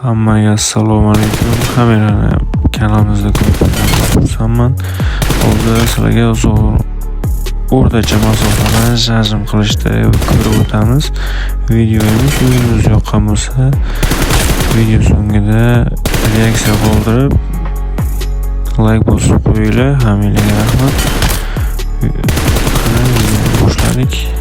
Hammaga assalomu alaykum. Kamerani kanalimizda ko'rib xursandman. Hozir sizlarga o'rtacha masofani shajm qilishda ko'rib o'tamiz. Videomiz yoqqan bo'lsa, video so'ngida reaksiya qoldirib, like bosib qo'yinglar. Hammaga rahmat. Qani boshladik.